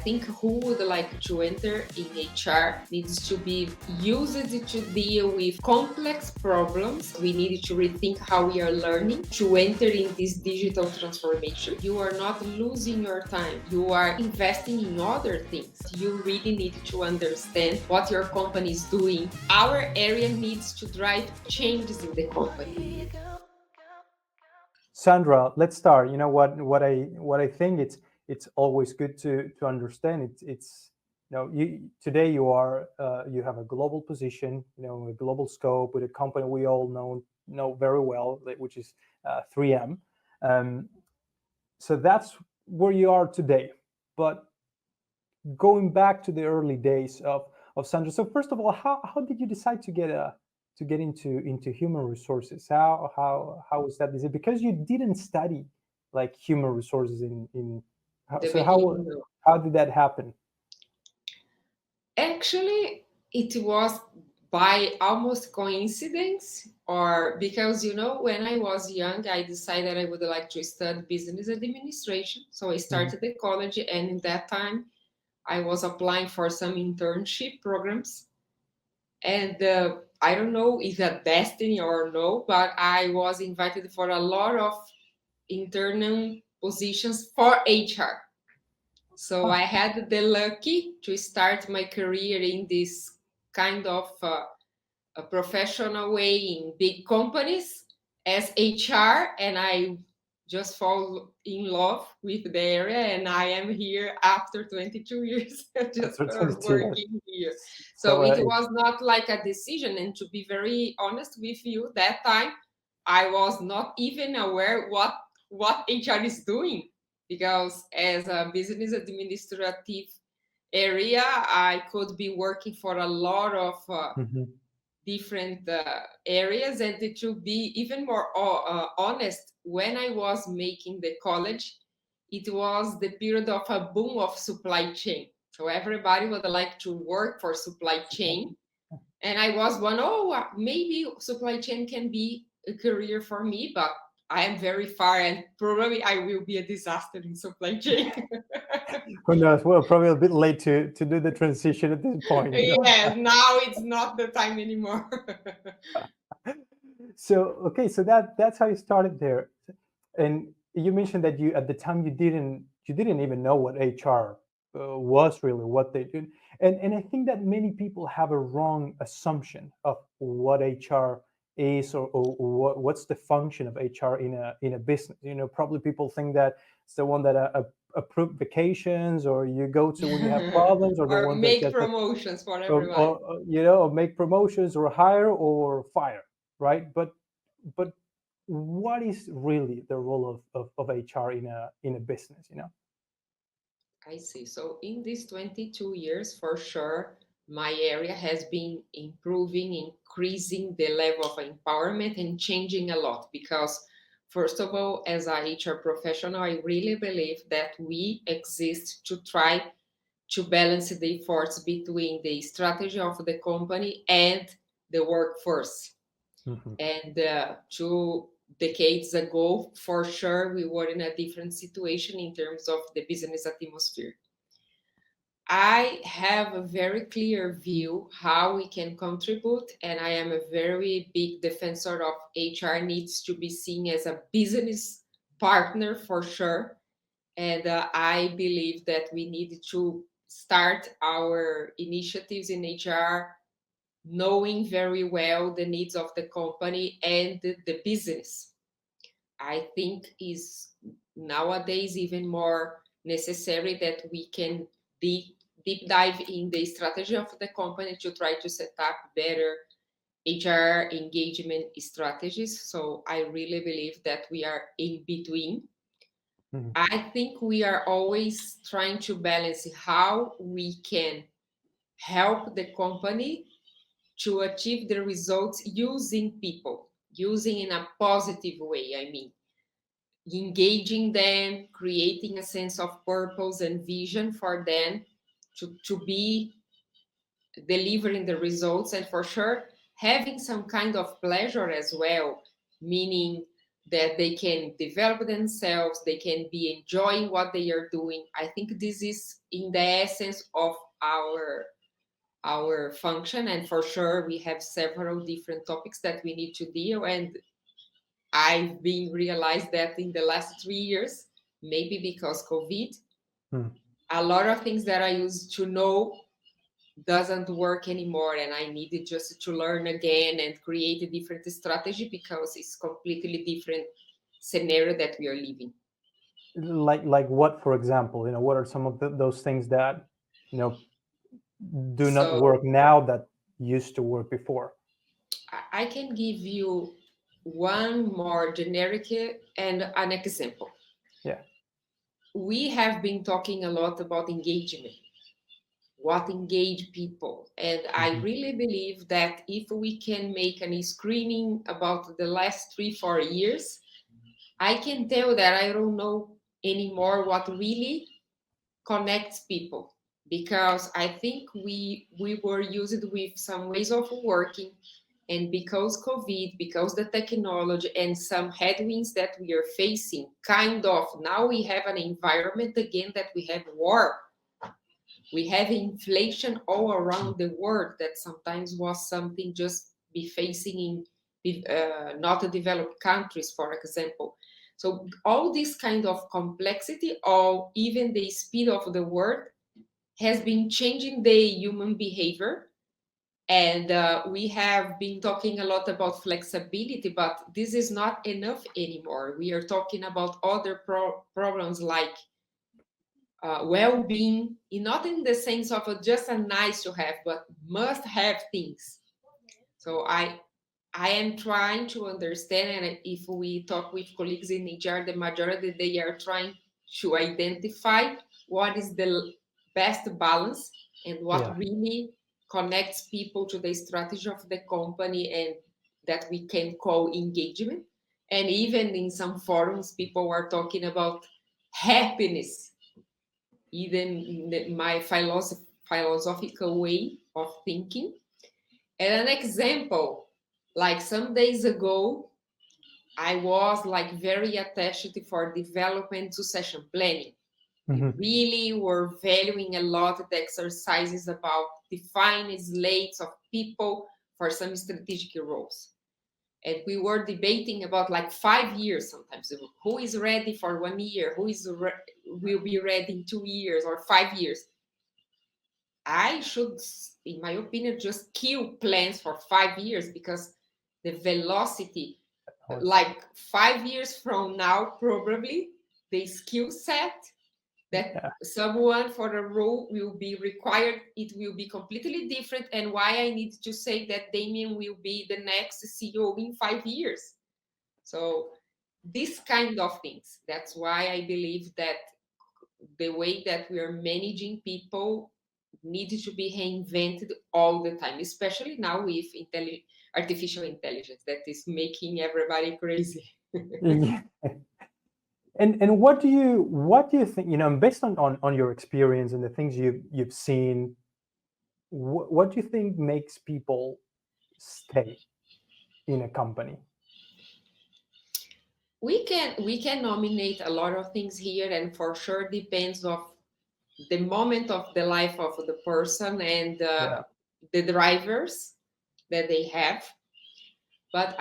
think who would like to enter in HR needs to be used to deal with complex problems. We need to rethink how we are learning to enter in this digital transformation. You are not losing your time. You are investing in other things. You really need to understand what your company is doing. Our area needs to drive changes in the company. Sandra, let's start. You know what I think it's always good to understand. It's you today you have a global position, a global scope with a company we all know very well, which is 3M. Um, so that's where you are today. But going back to the early days of Sandra. So first of all, how did you decide to get into human resources? How was that? Is it because you didn't study like human resources in The so beginning, no. how did that happen? Actually, it was by almost coincidence, or because when I was young, I decided I would like to study business administration. So I Mhm. started the college, and in that time, I was applying for some internship programs. And I don't know if that destiny or no, but I was invited for a lot of internal positions for HR. So Huh. I had the lucky to start my career in this kind of a professional way in big companies as HR, and I just fall in love with the area, and I am here after 22 years just After 22 years. working here. So So it was not like a decision, and to be very honest with you, that time I was not even aware what HR is doing, because as a business administrative area, I could be working for a lot of Mhm. different areas. And to be even more honest, when I was making the college, it was the period of a boom of supply chain. So everybody would like to work for supply chain. And I was one, maybe supply chain can be a career for me, but I am very far and probably I will be a disaster in supply chain. Who knows? Well, probably a bit late to do the transition at this point. Yes, now it's not the time anymore. So okay, so that's how you started there, and you mentioned that you at the time you didn't even know what HR was really what they did, and I think that many people have a wrong assumption of what HR is or what's the function of HR in a business. Probably people think that it's the one that approve vacations, or you go to when you have problems, or the Or one that make gets promotions for or, everybody. or make promotions or hire or fire, right? But what is really the role of HR in a business? I see. So in these 22 years, for sure, my area has been improving, increasing the level of empowerment and changing a lot. Because, first of all, as a HR professional, I really believe that we exist to try to balance the efforts between the strategy of the company and the workforce. Hmm. And 2 decades ago, for sure, we were in a different situation in terms of the business atmosphere. I have a very clear view how we can contribute, and I am a very big defensor of HR needs to be seen as a business partner for sure. And I believe that we need to start our initiatives in HR knowing very well the needs of the company and the business. I think is nowadays even more necessary that we can deep dive in the strategy of the company to try to set up better HR engagement strategies. So I really believe that we are in between. Hmm. I think we are always trying to balance how we can help the company to achieve the results using people, using in a positive way. I mean, engaging them, creating a sense of purpose and vision for them to be delivering the results, and for sure having some kind of pleasure as well, meaning that they can develop themselves, they can be enjoying what they are doing. I think this is in the essence of our function, and for sure we have several different topics that we need to deal. And I've been realized that in the last 3 years, maybe because COVID, Hmm. a lot of things that I used to know doesn't work anymore, and I needed just to learn again and create a different strategy because it's completely different scenario that we are living. Like what, for example? What are some of those things that you know do not So work now that used to work before? I can give you one more generic and an example. Yeah. We have been talking a lot about engagement, what engage people. And I Hmm. really believe that if we can make a screening about the last 3 4 years, I can tell that I don't know anymore what really connects people, because I think we were used with some ways of working, and because COVID, because the technology and some headwinds that we are facing, kind of now we have an environment again that we have war, we have inflation all around the world that sometimes was something just be facing in not developed countries, for example. So all this kind of complexity, or even the speed of the world, has been changing the human behavior. And we have been talking a lot about flexibility, but this is not enough anymore. We are talking about other problems like well-being, not in the sense of just a nice to have, but must have things. So I am trying to understand, and if we talk with colleagues in HR, the majority they are trying to identify what is the best balance and what Yeah. really connects people to the strategy of the company, and that we can call engagement. And even in some forums, people are talking about happiness, even in my philosophical way of thinking. And an example, like some days ago, I was like very attached for development succession planning. We Hmm. really were valuing a lot the exercises about defining slates of people for some strategic roles. And we were debating about like 5 years sometimes. Who is ready for 1 year? Will be ready in 2 years or 5 years? I should, in my opinion, just kill plans for 5 years, because the velocity, Oh, it's like 5 years from now, probably the skill set that yeah. someone for a role will be required, it will be completely different. And why I need to say that Damien will be the next CEO in 5 years. So this kind of things. That's why I believe that the way that we are managing people needs to be reinvented all the time, especially now with artificial intelligence that is making everybody crazy. Yeah. And what do you think, based on your experience and the things you've seen, what do you think makes people stay in a company? We can nominate a lot of things here, and for sure depends of the moment of the life of the person and Yeah. the drivers that they have. But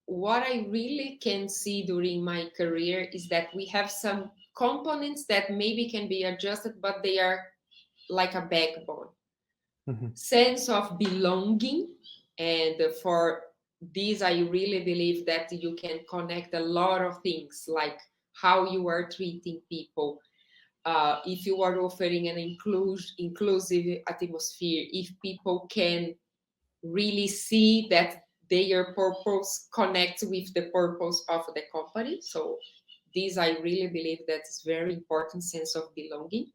what I really can see during my career is that we have some components that maybe can be adjusted, but they are like a backbone. Hmm. Sense of belonging. And for this, I really believe that you can connect a lot of things, like how you are treating people, if you are offering an inclusive atmosphere, if people can really see that their purpose connects with the purpose of the company. So this I really believe that is very important, sense of belonging.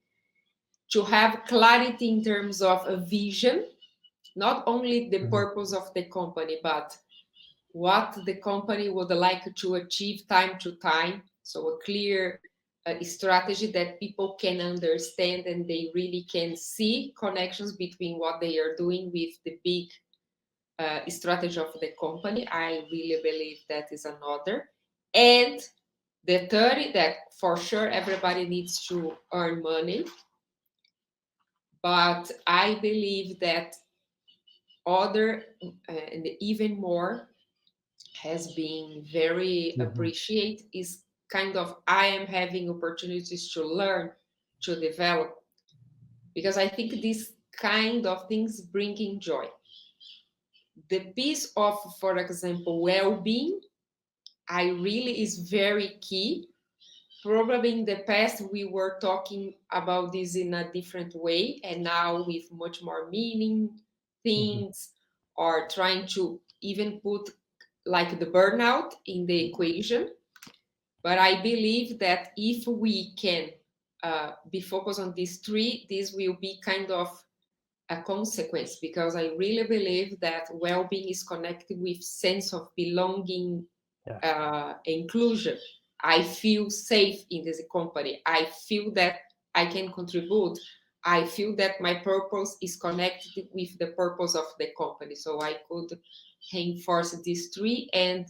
To have clarity in terms of a vision, not only the Hmm. purpose of the company, but what the company would like to achieve time to time. So a clear strategy that people can understand, and they really can see connections between what they are doing with the big strategy of the company. I really believe that is another. And the 30, that for sure everybody needs to earn money, but I believe that other and even more has been very Hmm. appreciated is kind of I am having opportunities to learn, to develop, because I think these kind of things bringing joy. The piece of, for example, well-being, I really is very key. Probably in the past we were talking about this in a different way, and now with much more meaning Hmm. things, or trying to even put like the burnout in the equation. But I believe that if we can be focused on these three, this will be kind of a consequence, because I really believe that well-being is connected with sense of belonging, Yeah. inclusion. I feel safe in this company. I feel that I can contribute. I feel that my purpose is connected with the purpose of the company. So I could reinforce these three, and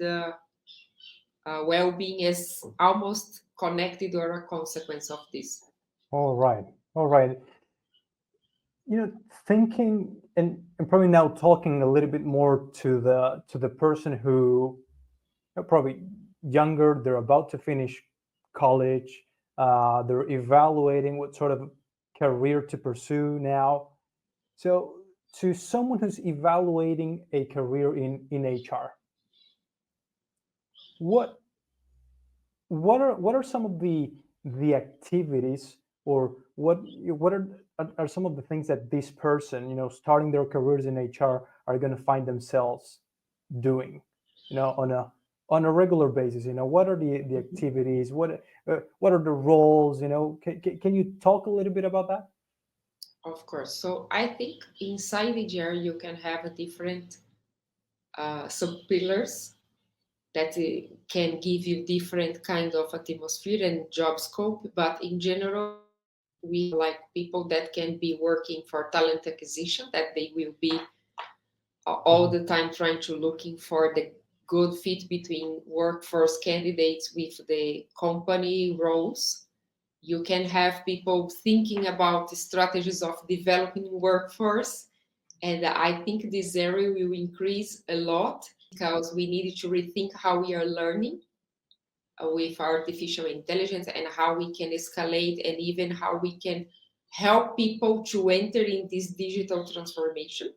well-being is almost connected or a consequence of this. All right. All right. Thinking and probably now talking a little bit more to the person who probably younger, they're about to finish college, they're evaluating what sort of career to pursue now. So, to someone who's evaluating a career in HR, what what are some of the activities, or what are some of the things that this person, starting their careers in HR, are going to find themselves doing, on a regular basis? What are the activities, what are the roles? Can you talk a little bit about that? Of course. So I think inside the GR you can have a different sub pillars that can give you different kind of atmosphere and job scope. But in general, we have like people that can be working for talent acquisition, that they will be all Mhm. the time trying to looking for the good fit between workforce candidates with the company roles. You can have people thinking about the strategies of developing workforce, and I think this area will increase a lot because we need to rethink how we are learning with artificial intelligence, and how we can escalate, and even how we can help people to enter in this digital transformation.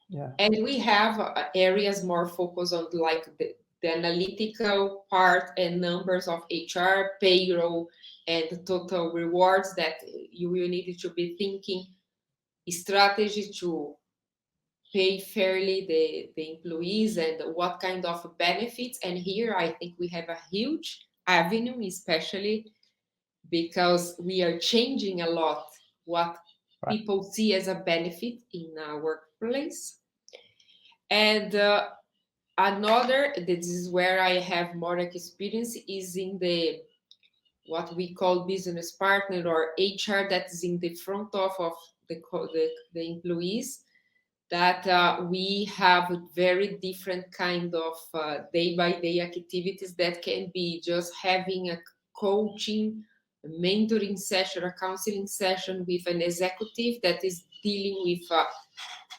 Yeah. And we have areas more focused on like the analytical part and numbers of HR, payroll, and total rewards, that you will need to be thinking strategy to pay fairly the employees, and what kind of benefits. And here I think we have a huge avenue, especially because we are changing a lot what Right. people see as a benefit in a workplace. And another, this is where I have more experience, is in the what we call business partner or HR, that is in the front of the employees, that we have a very different kind of day by day activities, that can be just having a coaching, a mentoring session, a counseling session with an executive that is dealing with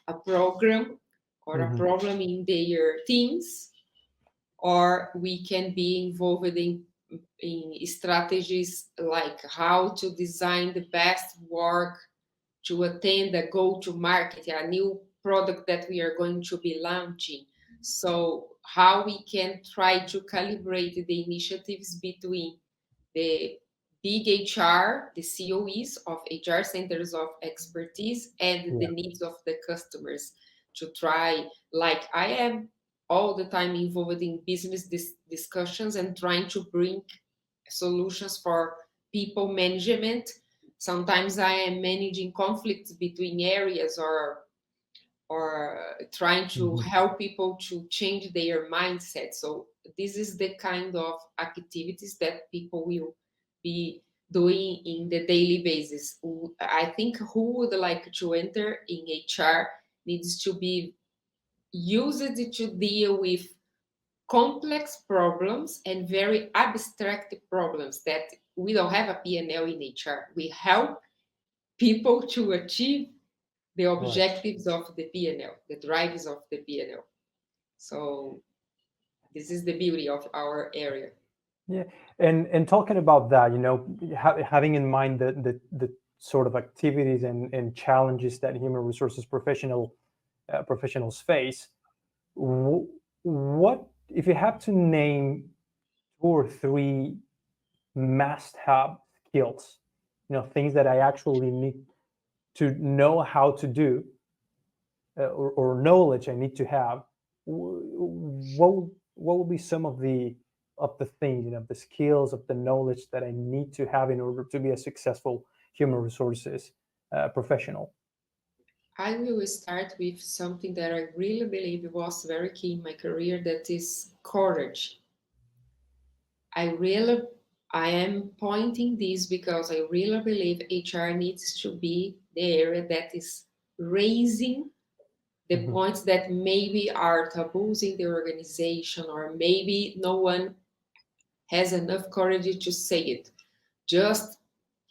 a program or a Hmm. problem in their teams, or we can be involved in strategies like how to design the best work to attend a go-to market, a new product that we are going to be launching. So how we can try to calibrate the initiatives between the big HR, the COEs of HR centers of expertise, and Yeah. the needs of the customers, to try, like I am all the time involved in business discussions and trying to bring solutions for people management. Sometimes I am managing conflicts between areas, or trying to Hmm. help people to change their mindset. So this is the kind of activities that people will be doing in the daily basis. I think who would like to enter in HR needs to be used to deal with complex problems and very abstract problems that we don't have a P&L in HR. We help people to achieve the Right. objectives of the P&L, the drivers of the P&L. So this is the beauty of our area. Yeah, and talking about that, having in mind the sort of activities and challenges that human resources professionals face, what if you have to name two or three must-have skills, things that I actually need to know how to do, or knowledge I need to have, what will be some of the things, the skills, of the knowledge that I need to have in order to be a successful human resources professional? I will start with something that I really believe was very key in my career, that is courage. I really I am pointing this because I really believe HR needs to be the area that is raising the Hmm. points that maybe are taboos in the organization, or maybe no one has enough courage to say it. Just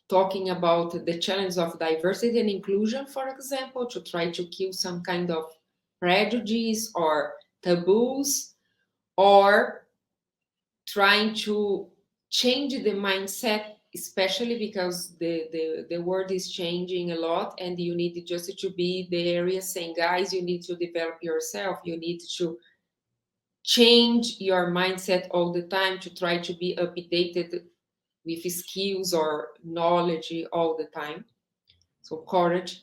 talking about the challenge of diversity and inclusion, for example, to try to kill some kind of prejudice or taboos, or trying to change the mindset, especially because the world is changing a lot, and you need just to be the area saying, guys, you need to develop yourself, you need to change your mindset all the time to try to be updated with skills or knowledge all the time. So courage,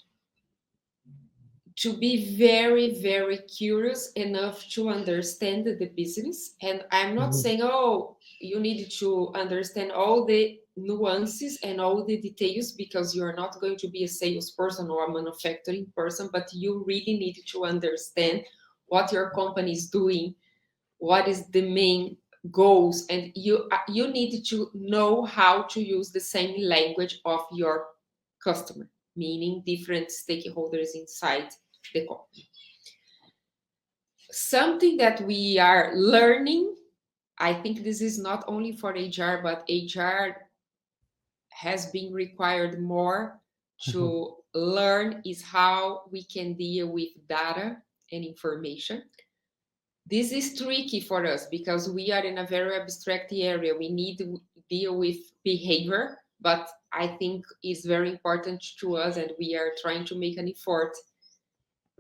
to be very, very curious enough to understand the business. And I'm not Hmm. saying, oh, you need to understand all the nuances and all the details, because you're not going to be a salesperson or a manufacturing person, but you really need to understand what your company is doing, what is the main goals, and you need to know how to use the same language of your customer, meaning different stakeholders inside the company. Something that we are learning, I think this is not only for HR, but HR has been required more Hmm. to learn, is how we can deal with data and information. This is tricky for us because we are in a very abstract area. We need to deal with behavior, but I think it's very important to us, and we are trying to make an effort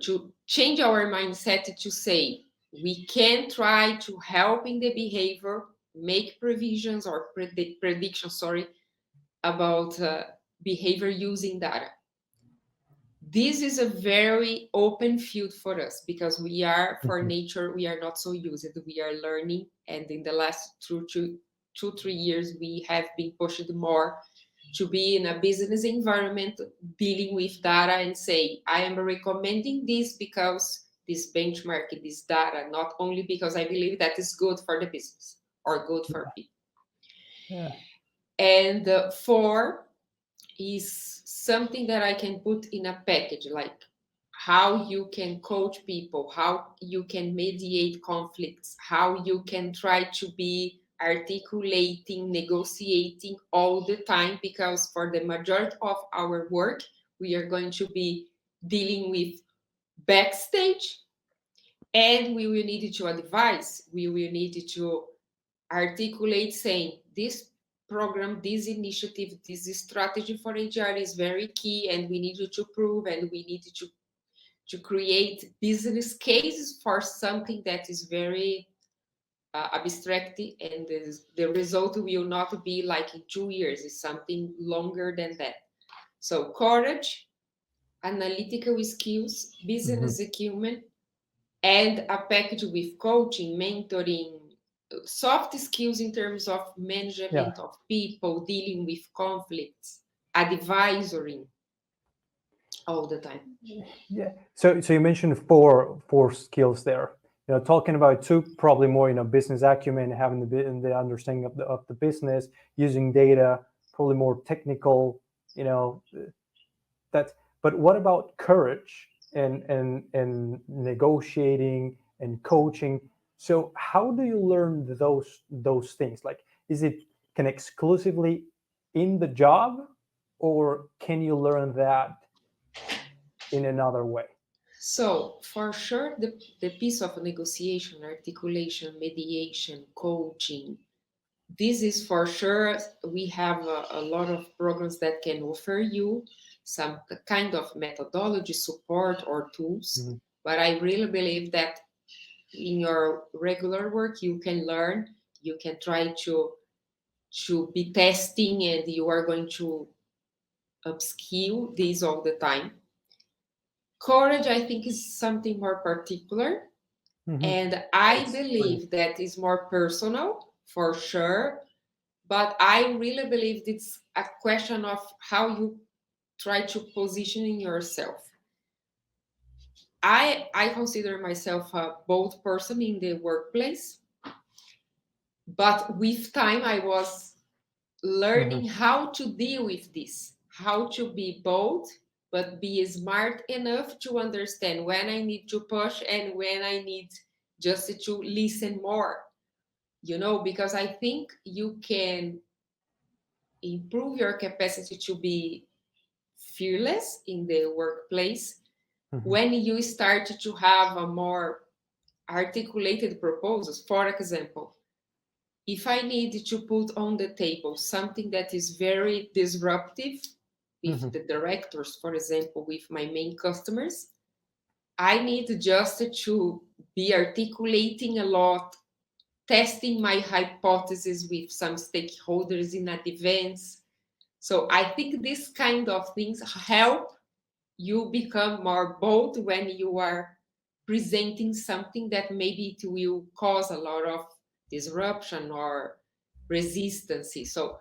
to change our mindset to say we can try to help in the behavior, make provisions or predictions, sorry, about behavior using data. This is a very open field for us because we are, for Hmm. nature, we are not so used. We are learning, and in the last 3 years, we have been pushed more to be in a business environment dealing with data and say, I am recommending this because this benchmark, this data, not only because I believe that is good for the business or good for people. Yeah. And four is something that I can put in a package, like how you can coach people, how you can mediate conflicts, how you can try to be articulating, negotiating all the time, because for the majority of our work, we are going to be dealing with backstage, and we will need to advise, we will need to articulate saying this program, this initiative, this strategy for HR is very key, and we need you to prove, and we need to create business cases for something that is very abstract, and the result will not be like in 2 years, it's something longer than that. So courage, analytical skills, Hmm. business acumen, and a package with coaching, mentoring, soft skills in terms of Yeah. management of people, dealing with conflicts, advisory all the time. Yeah. So you mentioned four skills there. Talking about two, probably more, business acumen, having the understanding of the business, using data, probably more technical. You know, that. But what about courage and negotiating and coaching? So how do you learn those things? Like, is it can exclusively in the job, or can you learn that in another way? So, for sure, the piece of negotiation, articulation, mediation, coaching, this is for sure. We have a lot of programs that can offer you some kind of methodology, support, or tools. Mhm. But I really believe that in your regular work, you can learn, you can try to be testing, and you are going to upskill this all the time. Courage, I think, is something more particular, Mhm. and I It's pretty. believe that is more personal for sure. But I really believe it's a question of how you try to positioning yourself. I consider myself a bold person in the workplace, but with time I was Mhm. learning how to deal with this, how to be bold, but be smart enough to understand when I need to push and when I need just to listen more, because I think you can improve your capacity to be fearless in the workplace Mhm. when you start to have a more articulated proposals. For example, if I need to put on the table something that is very disruptive with Mhm. the directors, for example, with my main customers, I need just to be articulating a lot, testing my hypothesis with some stakeholders in advance. So I think this kind of things help you become more bold when you are presenting something that maybe it will cause a lot of disruption or resistance. So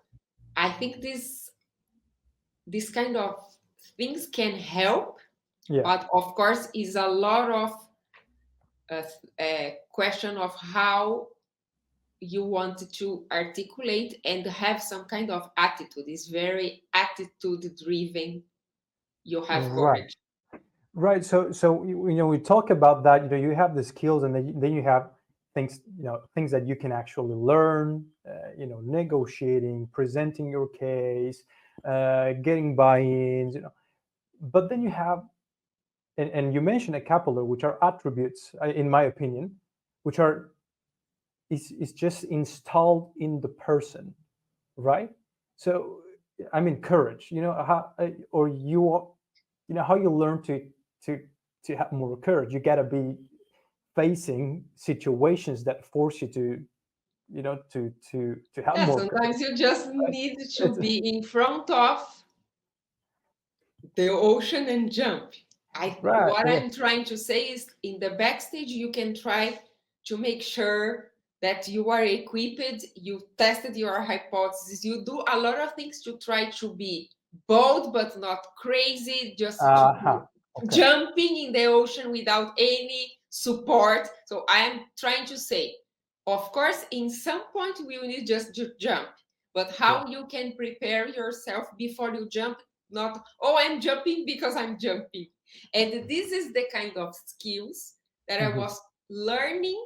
I think this kind of things can help, Yeah. but of course is a lot of a question of how you want to articulate and have some kind of attitude. It's very attitude driven. You have Right. courage. Right. So we talk about that. You have the skills, and then you have things. Things that you can actually learn. Negotiating, presenting your case, getting buy-ins. But then you have, and you mentioned a couple of which are attributes, in my opinion, which are is just installed in the person, right? So I mean, courage. How or how you learn to to have more courage. You gotta be facing situations that force you to have Yeah, more courage. sometimes you just Right? need to It's be in front of the ocean and jump. right. What Yeah. I'm trying to say is in the backstage you can try to make sure that you are equipped, you tested your hypothesis, you do a lot of things to try to be bold but not crazy, just to Uh-huh. Okay. jumping in the ocean without any support. So I am trying to say, of course, in some point we will need just to jump, but Yeah. how you can prepare yourself before you jump, not, oh, I'm jumping because I'm jumping. And this is the kind of skills that I Hmm. was learning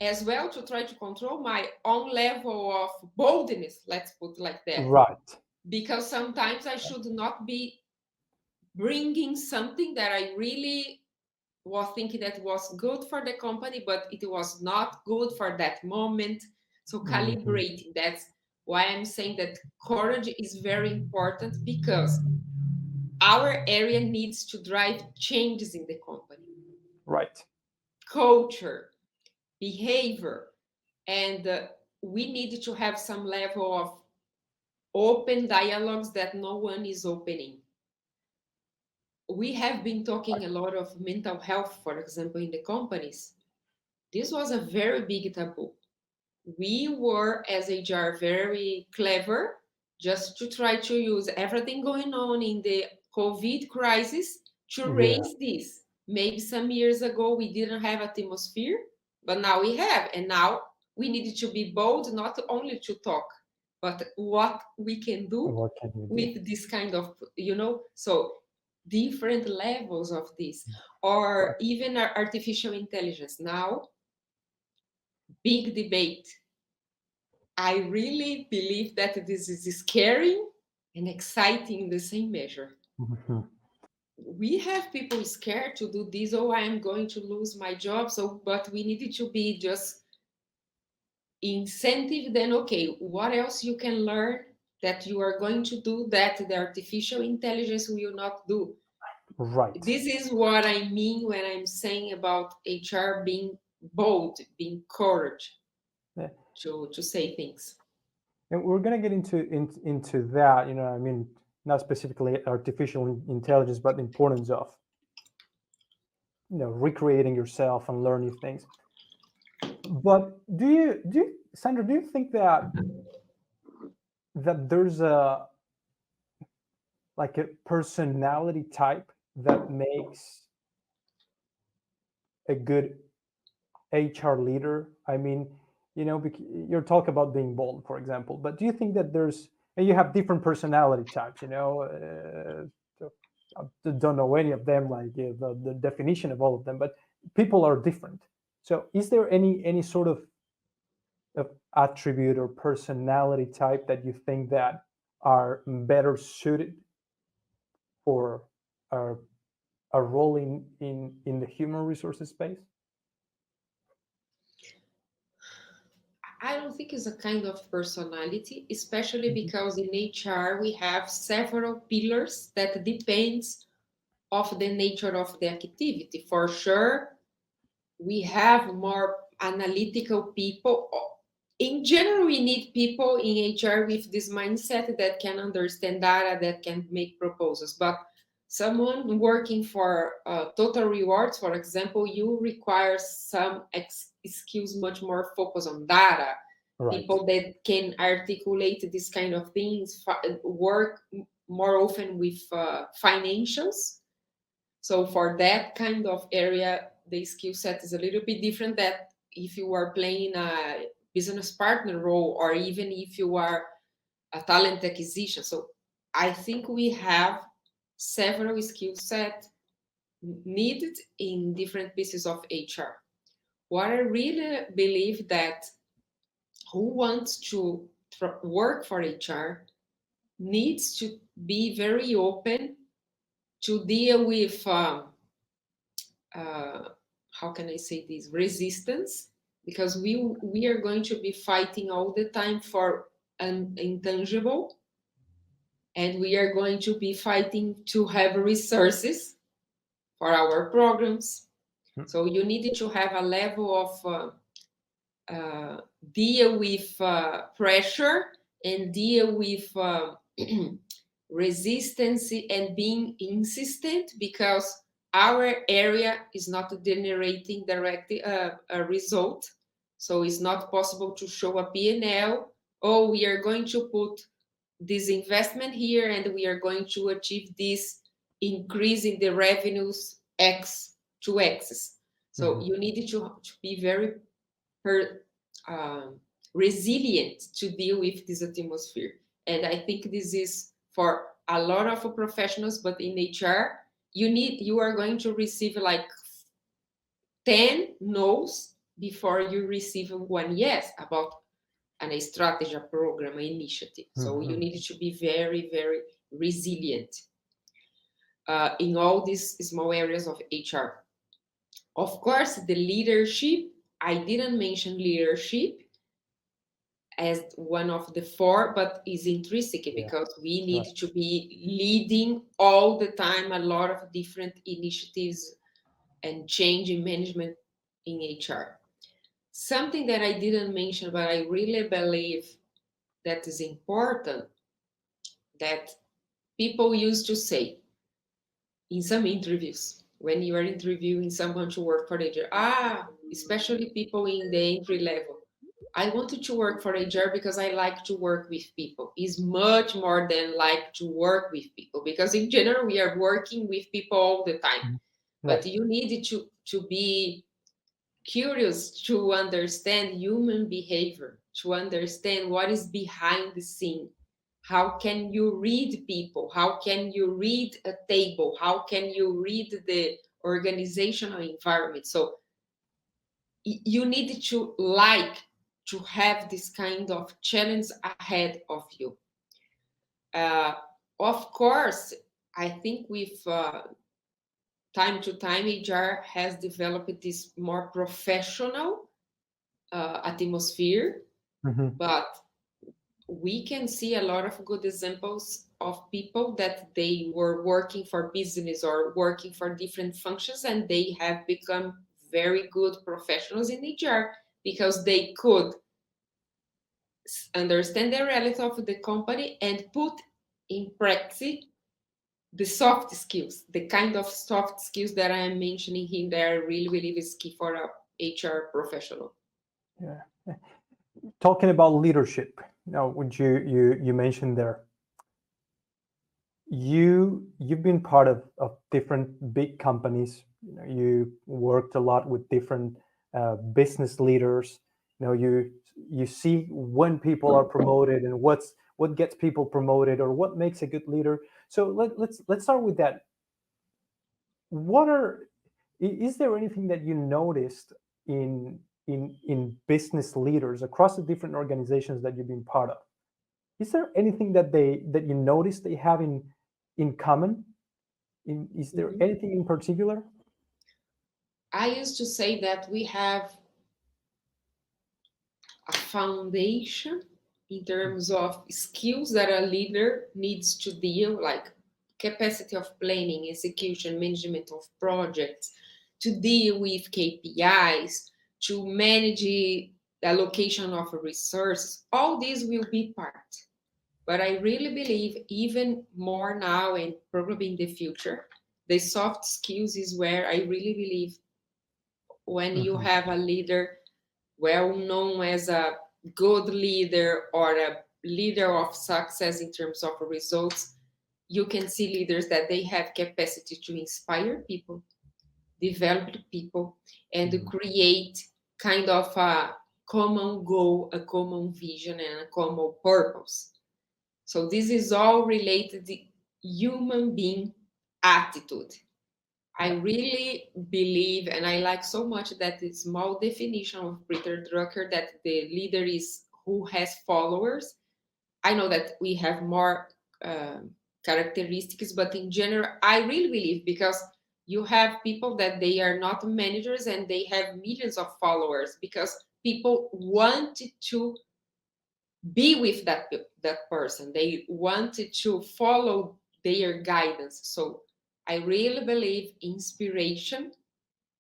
as well to try to control my own level of boldness, let's put like that. Right. Because sometimes I should not be bringing something that I really was thinking that was good for the company, but it was not good for that moment. So Hmm. calibrating, that's why I'm saying that courage is very important, because our area needs to drive changes in the company, Right. culture, behavior, and we need to have some level of open dialogues that no one is opening. We have been talking a lot of mental health, for example, in the companies. This was a very big taboo. We were, as HR, very clever just to try to use everything going on in the COVID crisis to Yeah. raise this. Maybe some years ago we didn't have atmosphere, but now we have. And now we need to be bold, not only to talk, but what we can do What can you do? with this kind of, so different levels of this, Right. or even artificial intelligence. Now big debate. I really believe that this is scary and exciting in the same measure. Mhm. We have people scared to do this. Oh, I am going to lose my job. So, but we needed to be just incentive. Then, okay, what else you can learn that you are going to do that the artificial intelligence will not do? Right. This is what I mean when I'm saying about HR being bold, being courage Yeah. to say things. And we're gonna get into that. I mean, not specifically artificial intelligence, but the importance of recreating yourself and learn new things. But Sandra, do you think that there's a like a personality type that makes a good HR leader? I mean, you're talking about being bold, for example, but do you think that and you have different personality types, I don't know any of them, like the definition of all of them, but people are different. So is there any sort of attribute or personality type that you think that are better suited for a, a role in the human resources space? I don't think it's a kind of personality, especially Mhm. because in HR we have several pillars that depends of the nature of the activity. For sure, we have more analytical people. In general, we need people in HR with this mindset that can understand data, that can make proposals. But someone working for total rewards, for example, you require some skills much more focused on data. Right. People that can articulate these kind of things, work more often with financials. So for that kind of area, the skill set is a little bit different that if you are playing a business partner role or even if you are a talent acquisition. So I think we have several skill set needed in different pieces of HR. What I really believe that who wants to work for HR needs to be very open to deal with uh, how can I say this, resistance, because we are going to be fighting all the time for an intangible, and we are going to be fighting to have resources for our programs. Hmm. So you need to have a level of deal with pressure and deal with resistance and being insistent because our area is not generating direct a result. So it's not possible to show a P&L. Oh, we are going to put this investment here and we are going to achieve this increase in the revenues X to X. So Mhm. you need to be very per, um, resilient to deal with this atmosphere. And I think this is for a lot of professionals, but in HR, you are going to receive like 10 no's before you receive one yes about a strategy, a program, an initiative. So you Mhm. need to be very, very resilient in all these small areas of HR. Of course, the leadership, I didn't mention leadership as one of the four, but is intrinsic Yeah. because we Right. need to be leading all the time a lot of different initiatives and change in management in HR. Something that I didn't mention, but I really believe that is important that people used to say in some interviews when you are interviewing someone to work for HR, especially people in the entry level. I wanted to work for HR because I like to work with people. Is much more than like to work with people because in general we are working with people all the time. Mhm. But Right. you need to be curious to understand human behavior, to understand what is behind the scene. How can you read people? How can you read a table? How can you read the organizational environment? So you need to like to have this kind of challenge ahead of you. Uh, of course, I think with time to time, HR has developed this more professional atmosphere, Hmm. but we can see a lot of good examples of people that they were working for business or working for different functions, and they have become very good professionals in HR because they could understand the reality of the company and put in practice the soft skills, the kind of soft skills that I am mentioning here that I really believe is key for a HR professional. Yeah. Talking about leadership, would you mentioned there, you've been part of different big companies. You worked a lot with different business leaders. You see when people are promoted and what gets people promoted or what makes a good leader. So let's start with that. What are is there anything that you noticed in business leaders across the different organizations that you've been part of? Is there anything that you notice they have in common? Is there Mhm. anything in particular? I used to say that we have a foundation in terms of skills that a leader needs to deal, like capacity of planning, execution, management of projects, to deal with KPIs, to manage the allocation of resources. All these will be part. But I really believe even more now and probably in the future, the soft skills is where I really believe when you Hmm. have a leader well known as a good leader or a leader of success in terms of results, you can see leaders that they have capacity to inspire people, develop people, and Hmm. create kind of a common goal, a common vision, and a common purpose. So this is all related to human being attitude. I Yeah. really believe, and I like so much that the small definition of Peter Drucker that the leader is who has followers. I know that we have more characteristics, but in general, I really believe because you have people that they are not managers and they have millions of followers because people want to be with that person. They wanted to follow their guidance. So I really believe inspiration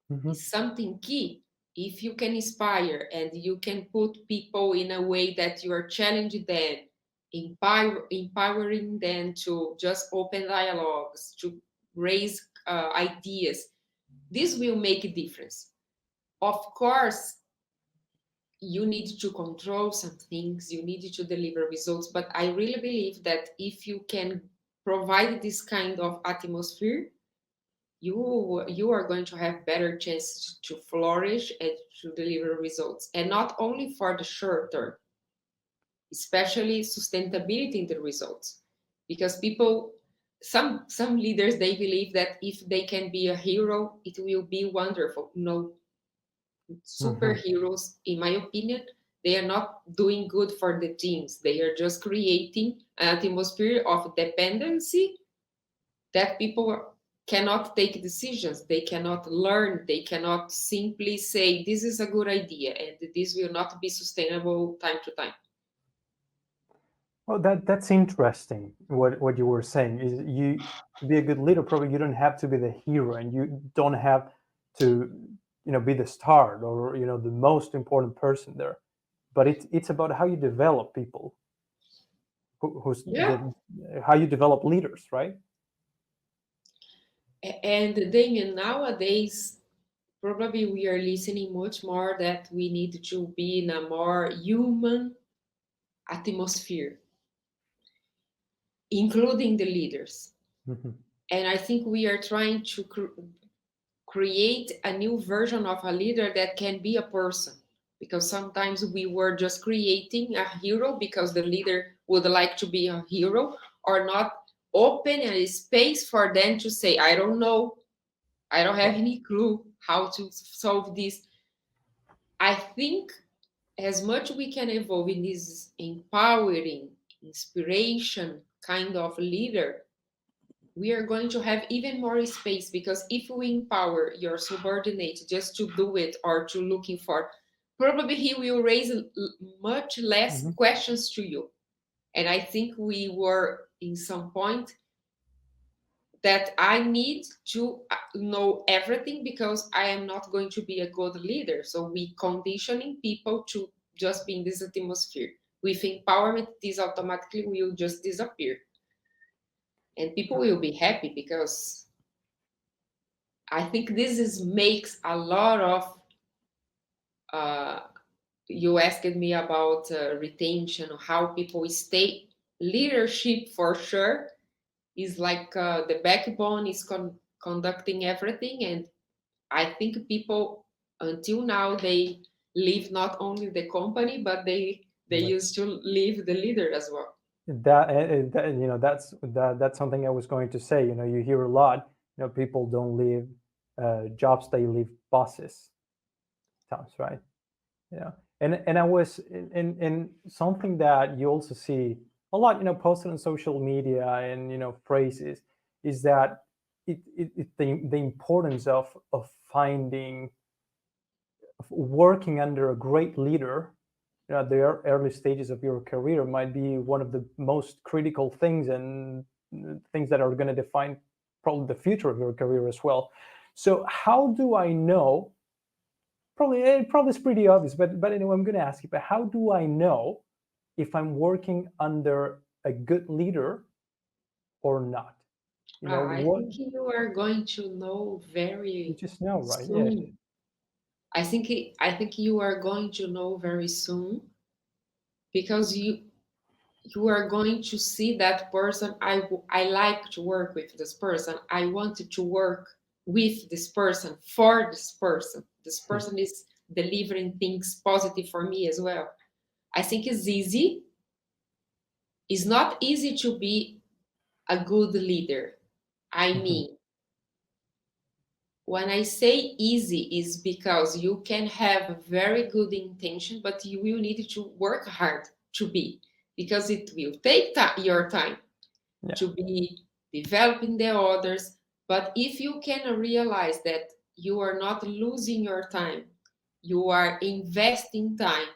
Hmm. is something key. If you can inspire and you can put people in a way that you are challenging them, empowering them to just open dialogues, to raise ideas, this will make a difference. Of course, you need to control some things, you need to deliver results, but I really believe that if you can provide this kind of atmosphere, you are going to have better chances to flourish and to deliver results, and not only for the short term, especially sustainability in the results, because people, some leaders, they believe that if they can be a hero it will be wonderful. No, Hmm. superheroes, in my opinion, they are not doing good for the teams. They are just creating an atmosphere of dependency that people cannot take decisions. They cannot learn. They cannot simply say, this is a good idea, and this will not be sustainable time to time. Well, that's interesting. What you were saying is you to be a good leader, probably you don't have to be the hero, and you don't have to be the star or the most important person there. But it's about how you develop people, who's Yeah. the how you develop leaders, right? And Damien, nowadays, probably we are listening much more that we need to be in a more human atmosphere, including the leaders. Hmm. And I think we are trying to create a new version of a leader that can be a person. Because sometimes we were just creating a hero because the leader would like to be a hero, or not open a space for them to say, I don't know, I don't have Right. any clue how to solve this. I think as much we can evolve in this empowering, inspiration kind of leader, we are going to have even more space, because if we empower your subordinate just to do it or to looking for, probably he will raise much less Mhm. questions to you. And I think we were in some point that I need to know everything, because I am not going to be a good leader. So we conditioning people to just be in this atmosphere. With empowerment, this automatically will just disappear. And people will be happy, because I think this is makes a lot of uh, you asked me about retention, how people stay. Leadership for sure is like the backbone is conducting everything. And I think people until now they leave not only the company, but they But used to leave the leader as well. that's something I was going to say. You hear a lot. People don't leave jobs; they leave bosses. Sounds right. And I was in something that you also see a lot. Posted on social media and phrases is that the importance of finding of working under a great leader at the early stages of your career might be one of the most critical things, and things that are going to define probably the future of your career as well. So how do I know? Probably it's pretty obvious, but anyway, I'm going to ask you. But how do I know if I'm working under a good leader or not? I What think you are going to know you very just know, right? Yeah. soon. I think you are going to know very soon, because you are going to see that person. I like to work with this person. I wanted to work with this person, for this person. This person is delivering things positive for me as well. I think it's easy. It's not easy to be a good leader. I Mhm. mean, when I say easy is because you can have a very good intention, but you will need to work hard to be, because it will take your time Yeah. to be developing the others. But if you can realize that you are not losing your time, you are investing time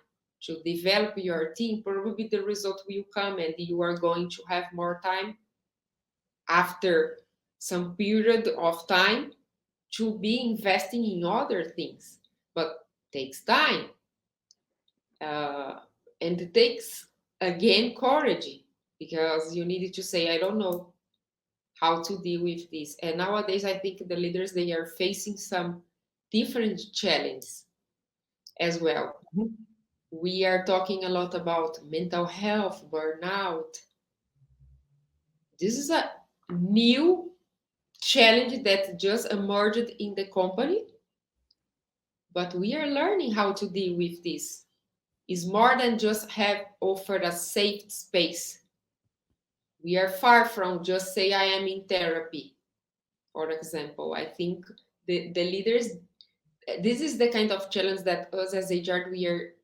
to develop your team, probably the result will come, and you are going to have more time after some period of time to be investing in other things. But takes time, uh, and it takes again courage, because you needed to say, I don't know how to deal with this. And nowadays, I think the leaders, they are facing some different challenges as well. Mhm. We are talking a lot about mental health, burnout. This is a new challenge that just emerged in the company, but we are learning how to deal with this. It's more than just have offered a safe space. We are far from just say I am in therapy, for example. I think the leaders, this is the kind of challenge that us as HR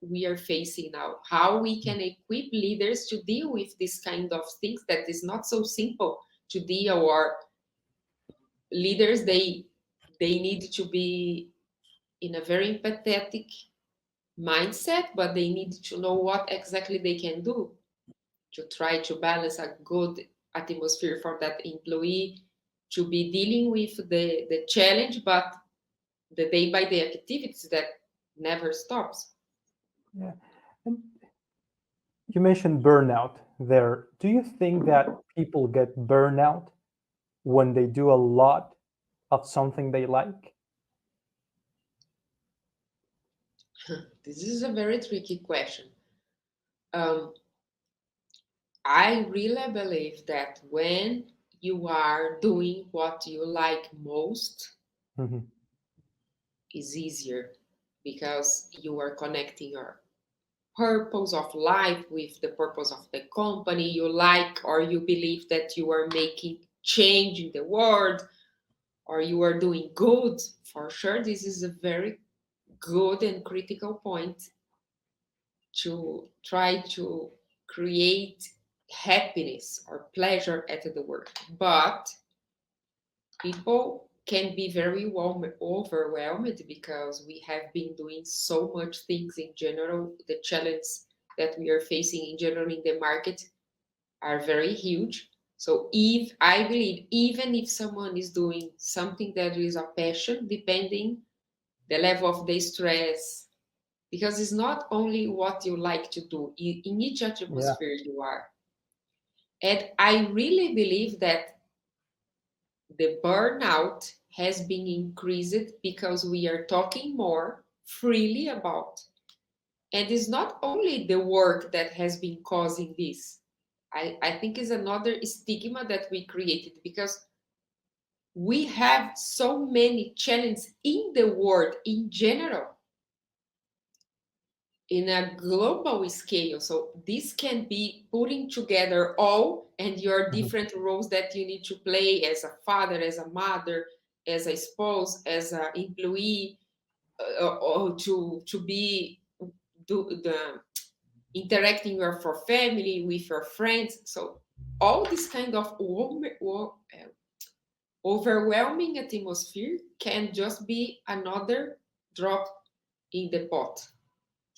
we are facing now. How we can equip leaders to deal with this kind of things that is not so simple to deal. Or leaders, they need to be in a very empathetic mindset, but they need to know what exactly they can do to try to balance a good atmosphere for that employee to be dealing with the challenge, but the day by day activities that never stops. Yeah. And you mentioned burnout there. Do you think that people get burnout when they do a lot of something they like? This is a very tricky question. Um, I really believe that when you are doing what you like most, Mhm. is easier, because you are connecting your purpose of life with the purpose of the company you like, or you believe that you are making change in the world, or you are doing good. For sure, this is a very good and critical point to try to create happiness or pleasure at the work. But people can be very overwhelmed because we have been doing so much things in general. The challenge that we are facing in general in the market are very huge. So if I believe even if someone is doing something that is a passion, depending the level of the stress, because it's not only what you like to do in each Yeah. atmosphere you are. And I really believe that the burnout has been increased because we are talking more freely about. And it's not only the work that has been causing this. I think it's another stigma that we created because we have so many challenges in the world in general, in a global scale. So this can be putting together all and your Mhm. different roles that you need to play as a father, as a mother, as a spouse, as an employee, or to be do the interacting with your family, with your friends. So all this kind of overwhelming atmosphere can just be another drop in the pot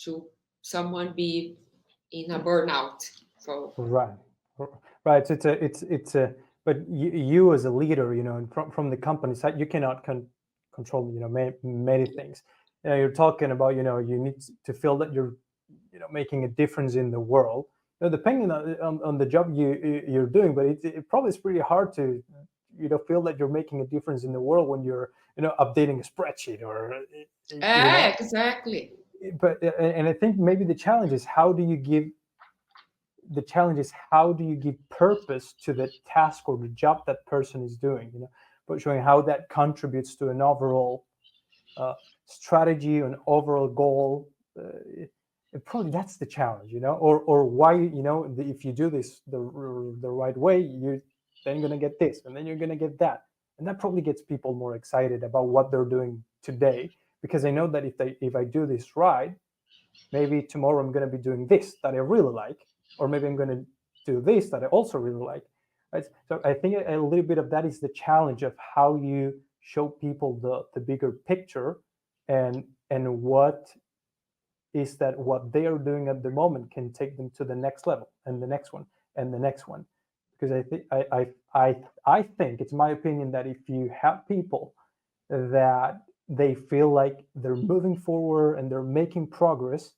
to someone be in a burnout. So Right. Right. So it's a but you as a leader, from the company side, you cannot control, many things. You're talking about, you need to feel that you're, making a difference in the world. Depending on the job you're doing, but it probably is pretty hard to, feel that you're making a difference in the world when you're, updating a spreadsheet or, you know, exactly. but and I think maybe the challenge is how do you give purpose to the task or the job that person is doing, but showing how that contributes to an overall uh, strategy, an overall goal. Probably that's the challenge, or why, if you do this the right way, you're then going to get this and then you're going to get that, and that probably gets people more excited about what they're doing today, because they know that if I do this right, maybe tomorrow I'm going to be doing this that I really like, or maybe I'm going to do this that I also really like. Right? So I think a little bit of that is the challenge of how you show people the bigger picture, and what they are doing at the moment can take them to the next level and the next one and the next one. Because I think it's my opinion that if you have people that they feel like they're moving forward and they're making progress,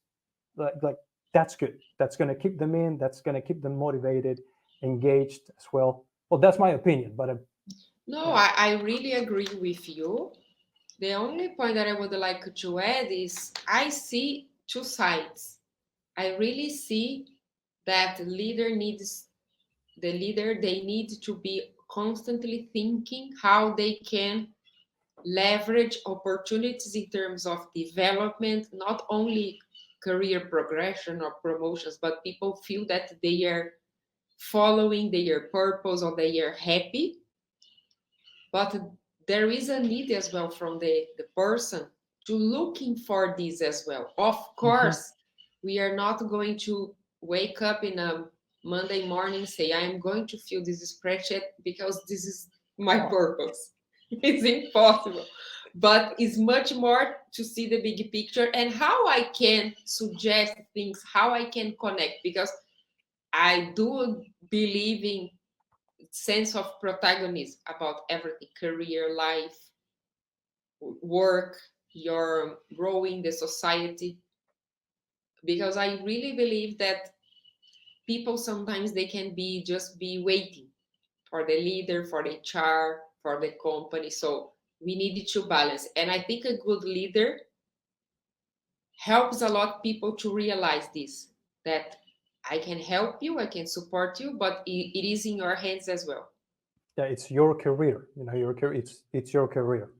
like that's good. That's going to keep them in. That's going to keep them motivated, engaged as well. Well, that's my opinion, but No, yeah. I really agree with you. The only point that I would like to add is I see two sides. I really see that the leader, they need to be constantly thinking how they can leverage opportunities in terms of development, not only career progression or promotions, but people feel that they are following their purpose or they are happy. But there is a need as well from the person to looking for this as well. Of Mhm. course, we are not going to wake up in a Monday morning and say, I'm going to fill this spreadsheet because this is my Oh, purpose. It's impossible. But it's much more to see the big picture and how I can suggest things, how I can connect, because I do believe in sense of protagonism about everything, career, life, work, your role in the society, because I really believe that people sometimes they can be just be waiting for the leader, for the HR, for the company. So we need to balance, and I think a good leader helps a lot people to realize this, that I can help you, I can support you, but it is in your hands as well. yeah, it's your career. Your career. It's your career.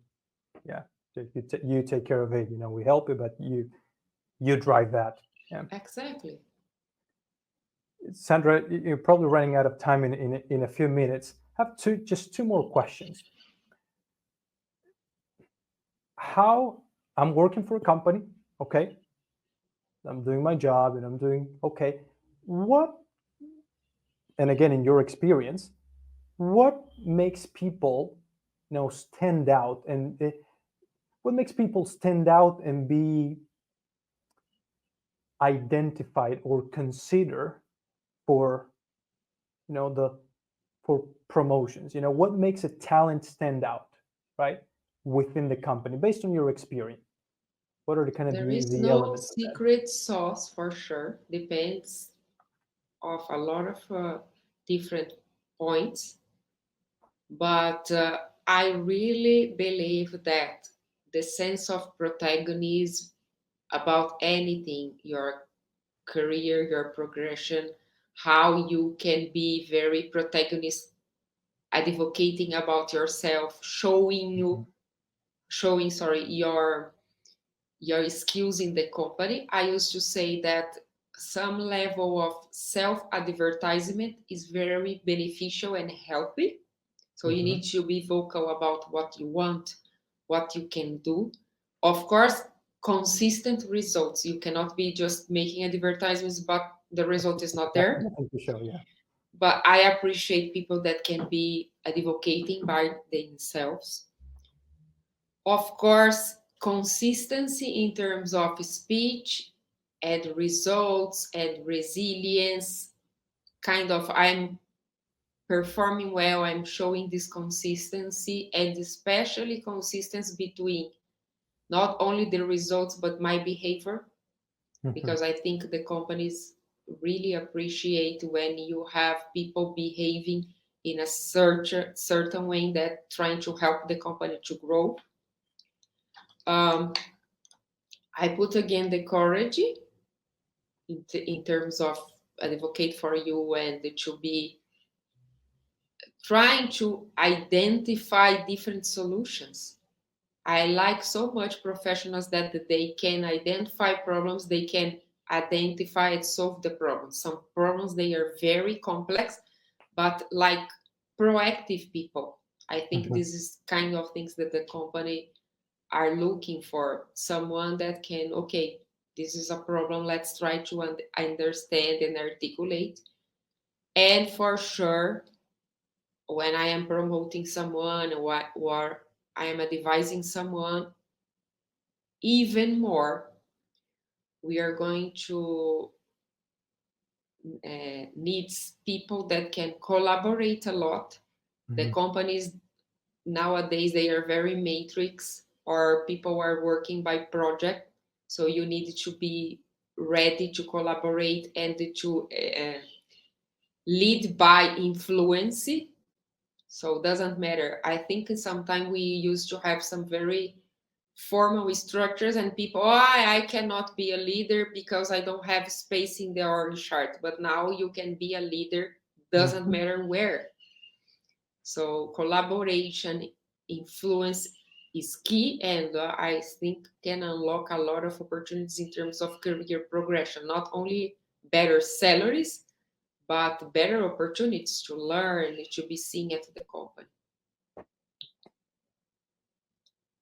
Yeah, you take care of it. We help you, but you drive that. Yeah. Exactly. Sandra, you're probably running out of time in a few minutes. Have just two more questions. How I'm working for a company, okay, I'm doing my job and I'm doing okay. What, and again, in your experience, what makes people, stand out, and what makes people stand out and be identified or consider for, the for promotions? What makes a talent stand out, right, within the company based on your experience? What are the kind of There is the no elements of that? secret sauce for sure. Depends of a lot of different points, but I really believe that the sense of protagonism about anything, your career, your progression, how you can be very protagonist, advocating about yourself, Mm-hmm. showing, sorry, your skills in the company. I used to say that some level of self advertisement is very beneficial and healthy. So you Mm-hmm. need to be vocal about what you want, what you can do. Of course, consistent results. You cannot be just making advertisements, but the result is not there. Nothing to show, yeah. But I appreciate people that can be advocating by themselves. Of course, consistency in terms of speech and results and resilience. Kind of, I'm performing well, I'm showing this consistency, and especially consistency between not only the results but my behavior, Mm-hmm. because I think the companies really appreciate when you have people behaving in a certain way that trying to help the company to grow. Um, I put again the courage in terms of advocate for you and to be trying to identify different solutions. I like so much professionals that they can identify problems, they can identify and solve the problems. Some problems they are very complex, but like proactive people. I think Mm-hmm. this is kind of things that the company are looking for. Someone that can, okay, this is a problem, let's try to understand and articulate. And for sure, when I am promoting someone or I am advising someone, even more, we are going to need people that can collaborate a lot. The Mm-hmm. companies nowadays, they are very matrix, or people are working by project. So you need to be ready to collaborate and to lead by influence. So it doesn't matter. I think sometimes we used to have some very formal structures and people, oh, I cannot be a leader because I don't have space in the org chart. But now you can be a leader, doesn't Mm-hmm. matter where. So collaboration, influence is key, and I think can unlock a lot of opportunities in terms of career progression. Not only better salaries, but better opportunities to learn, to be seen at the company.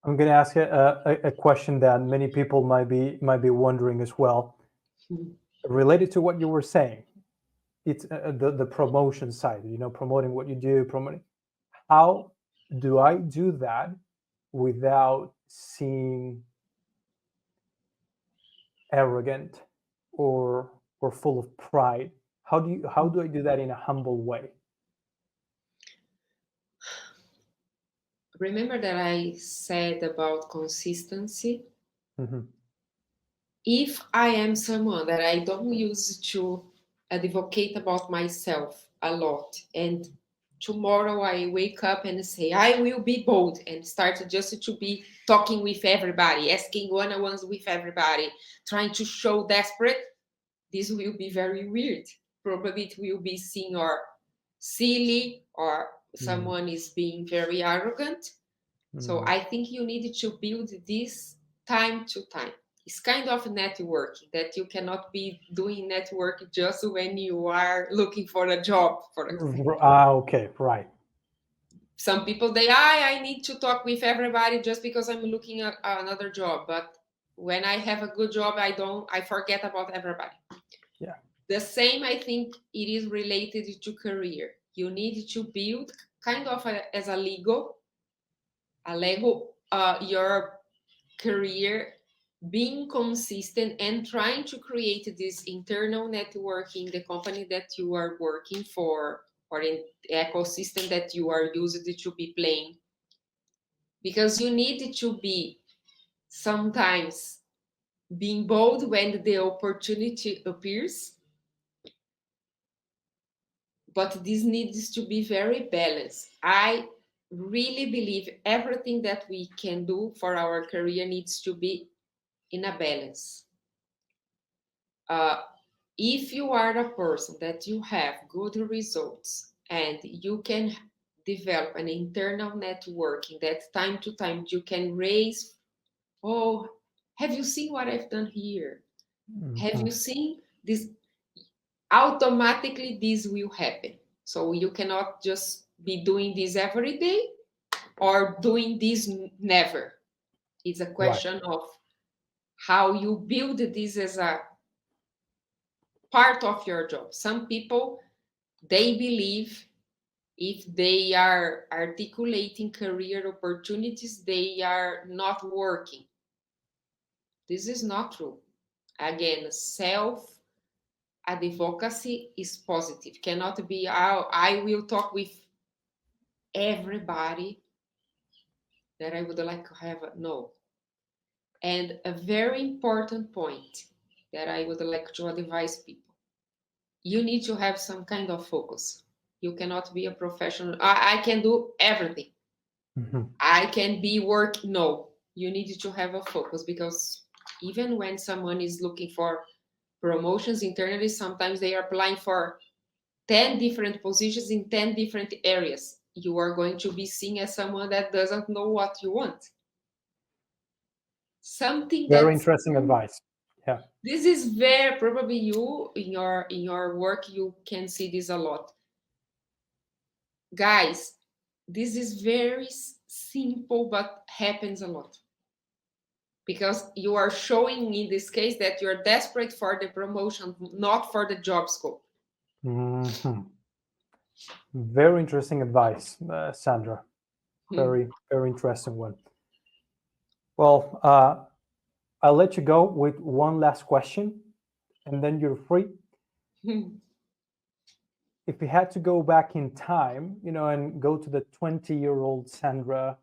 I'm going to ask a question that many people might be wondering as well, related to what you were saying. It's the promotion side. Promoting what you do, promoting. How do I do that without seeming arrogant or full of pride? How do I do that in a humble way? Remember that I said about consistency? Mm-hmm. If I am someone that I don't use to advocate about myself a lot, and tomorrow I wake up and say, I will be bold, and start just to be talking with everybody, asking one on ones with everybody, trying to show desperate, this will be very weird. Probably it will be seen or silly, or someone is being very arrogant. So Mm-hmm. I think you need to build this time to time. It's kind of networking that you cannot be doing network just when you are looking for a job, for example. Ah, okay, right. Some people they I need to talk with everybody just because I'm looking at another job, but when I have a good job, I forget about everybody. Yeah. The same, I think it is related to career. You need to build kind of as a Lego, your career, being consistent and trying to create this internal network in the company that you are working for or in the ecosystem that you are used to be playing. Because you need to be sometimes being bold when the opportunity appears, but this needs to be very balanced. I really believe everything that we can do for our career needs to be in a balance. Uh, if you are a person that you have good results and you can develop an internal networking that time to time you can raise, oh, have you seen what I've done here? Have Mhm. you seen this? Automatically this will happen. So you cannot just be doing this every day or doing this never. It's a Right. question of how you build this as a part of your job. Some people, they believe if they are articulating career opportunities, they are not working. This is not true. Again, self advocacy is positive. Cannot be, I will talk with everybody that I would like to have. No. And a very important point that I would like to advise people, you need to have some kind of focus. You cannot be a professional. I can do everything. Mhm. I can be work. No, you need to have a focus because even when someone is looking for promotions internally, sometimes they are applying for 10 different positions in 10 different areas. You are going to be seen as someone that doesn't know what you want. Something Very that's, interesting advice. Yeah. this is very probably you in your work you can see this a lot. Guys, this is very simple but happens a lot because you are showing in this case that you're desperate for the promotion, not for the job scope. Mhm. Very interesting advice, Sandra. Hmm. Very interesting one. Well, I'll let you go with one last question, and then you're free. Hmm. If you had to go back in time, and go to the 20-year-old Sandra,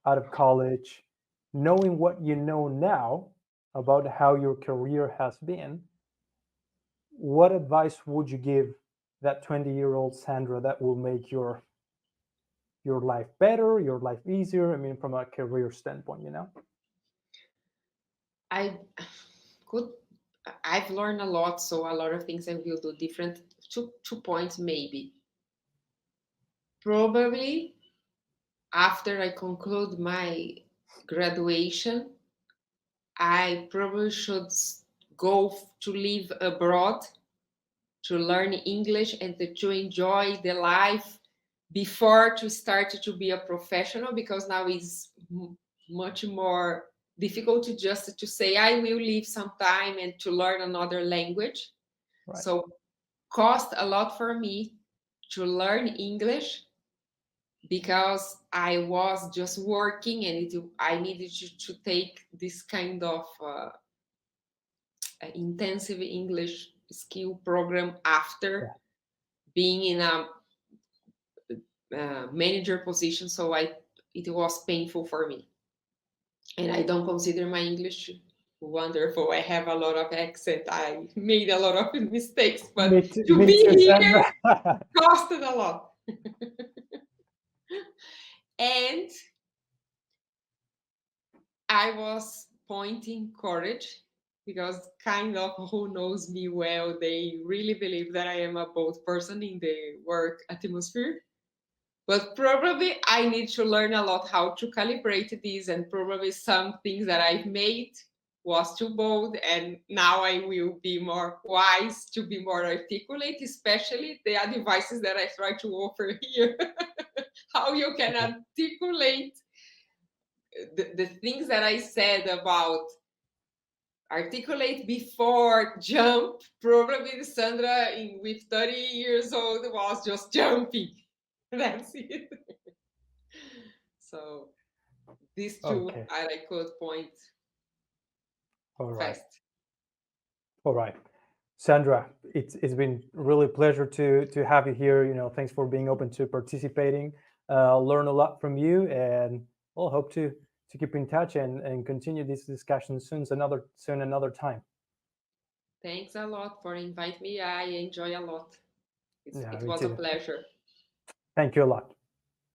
out of college, knowing what you know now about how your career has been, what advice would you give that 20-year-old Sandra that will make your life better, your life easier? I mean, from a career standpoint. I could, I've learned a lot, so a lot of things I will do different. Two points maybe. Probably after I conclude my graduation, I probably should go to live abroad to learn English and to enjoy the life before to start to be a professional because now it's much more difficult to just to say I will leave some time and to learn another language. Right. So cost a lot for me to learn English because I was just working and I needed to take this kind of intensive English skill program Yeah. after being in a manager position. So it was painful for me, and I don't consider my English wonderful. I have a lot of accent. I made a lot of mistakes, but to Me too, be Sandra. here costed a lot. And I was pointing courage because kind of who knows me well, they really believe that I am a bold person in the work atmosphere. But probably I need to learn a lot how to calibrate this, and probably some things that I've made was too bold, and now I will be more wise to be more articulate, especially the advices that I try to offer here. how you can Yeah. articulate the things that I said about articulate before jump. Probably Sandra with 30 years old was just jumping. That's it. So these two Okay. I could point All right. fast. All right. Sandra, it's been really a pleasure to have you here. Thanks for being open to participating. Learn a lot from you, and we'll hope to keep in touch and continue this discussion soon another time. Thanks a lot for inviting me. I enjoy a lot. Yeah, It me was a too. pleasure. Thank you a lot.